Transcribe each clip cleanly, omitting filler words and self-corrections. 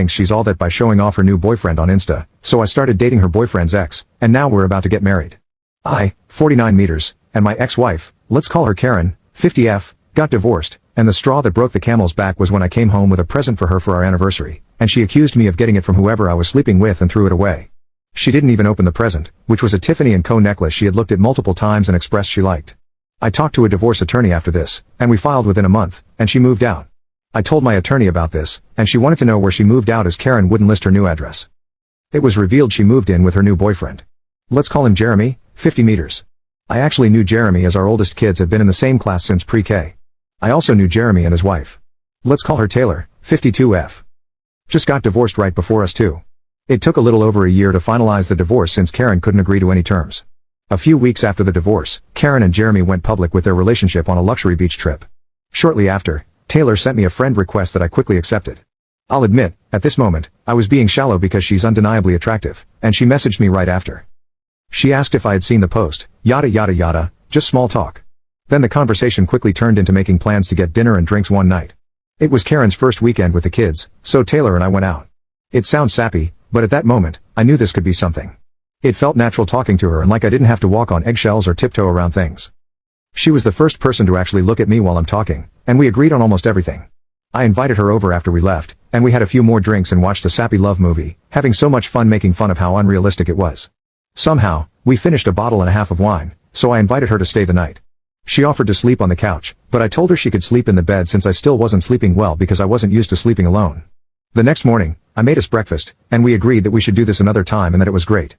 thinks she's all that by showing off her new boyfriend on Insta, so I started dating her boyfriend's ex, and now we're about to get married. I, 49 meters, and my ex-wife, let's call her Karen, 50F, got divorced, and the straw that broke the camel's back was when I came home with a present for her for our anniversary, and she accused me of getting it from whoever I was sleeping with and threw it away. She didn't even open the present, which was a Tiffany & Co necklace she had looked at multiple times and expressed she liked. I talked to a divorce attorney after this, and we filed within a month, and she moved out. I told my attorney about this, and she wanted to know where she moved out as Karen wouldn't list her new address. It was revealed she moved in with her new boyfriend. Let's call him Jeremy, 50 meters. I actually knew Jeremy as our oldest kids had been in the same class since pre-K. I also knew Jeremy and his wife. Let's call her Taylor, 52F. Just got divorced right before us too. It took a little over a year to finalize the divorce since Karen couldn't agree to any terms. A few weeks after the divorce, Karen and Jeremy went public with their relationship on a luxury beach trip. Shortly after, Taylor sent me a friend request that I quickly accepted. I'll admit, at this moment, I was being shallow because she's undeniably attractive, and she messaged me right after. She asked if I had seen the post, yada yada yada, just small talk. Then the conversation quickly turned into making plans to get dinner and drinks one night. It was Karen's first weekend with the kids, so Taylor and I went out. It sounds sappy, but at that moment, I knew this could be something. It felt natural talking to her and like I didn't have to walk on eggshells or tiptoe around things. She was the first person to actually look at me while I'm talking, and we agreed on almost everything. I invited her over after we left, and we had a few more drinks and watched a sappy love movie, having so much fun making fun of how unrealistic it was. Somehow, we finished a bottle and a half of wine, so I invited her to stay the night. She offered to sleep on the couch, but I told her she could sleep in the bed since I still wasn't sleeping well because I wasn't used to sleeping alone. The next morning, I made us breakfast, and we agreed that we should do this another time and that it was great.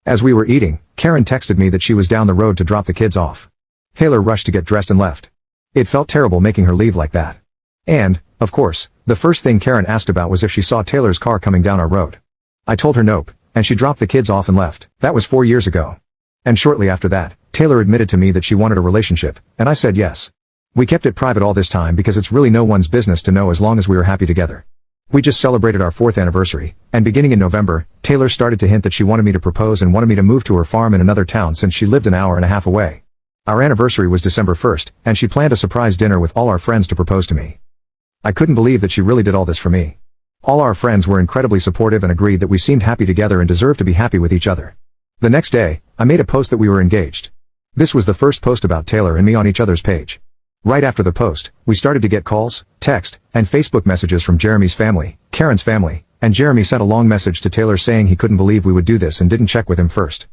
As we were eating, Karen texted me that she was down the road to drop the kids off. Taylor rushed to get dressed and left. It felt terrible making her leave like that. And, of course, the first thing Karen asked about was if she saw Taylor's car coming down our road. I told her nope, and she dropped the kids off and left. That was 4 years ago. And shortly after that, Taylor admitted to me that she wanted a relationship, and I said yes. We kept it private all this time because it's really no one's business to know as long as we were happy together. We just celebrated our 4th anniversary, and beginning in November, Taylor started to hint that she wanted me to propose and wanted me to move to her farm in another town since she lived an hour and a half away. Our anniversary was December 1st, and she planned a surprise dinner with all our friends to propose to me. I couldn't believe that she really did all this for me. All our friends were incredibly supportive and agreed that we seemed happy together and deserved to be happy with each other. The next day, I made a post that we were engaged. This was the first post about Taylor and me on each other's page. Right after the post, we started to get calls, text, and Facebook messages from Jeremy's family, Karen's family, and Jeremy sent a long message to Taylor saying he couldn't believe we would do this and didn't check with him first.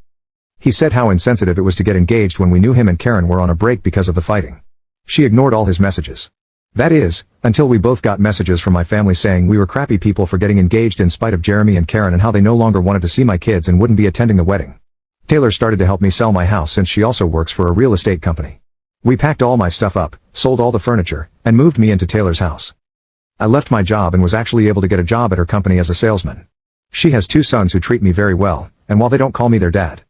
He said how insensitive it was to get engaged when we knew him and Karen were on a break because of the fighting. She ignored all his messages. That is, until we both got messages from my family saying we were crappy people for getting engaged in spite of Jeremy and Karen and how they no longer wanted to see my kids and wouldn't be attending the wedding. Taylor started to help me sell my house since she also works for a real estate company. We packed all my stuff up, sold all the furniture, and moved me into Taylor's house. I left my job and was actually able to get a job at her company as a salesman. She has 2 sons who treat me very well, and while they don't call me their dad,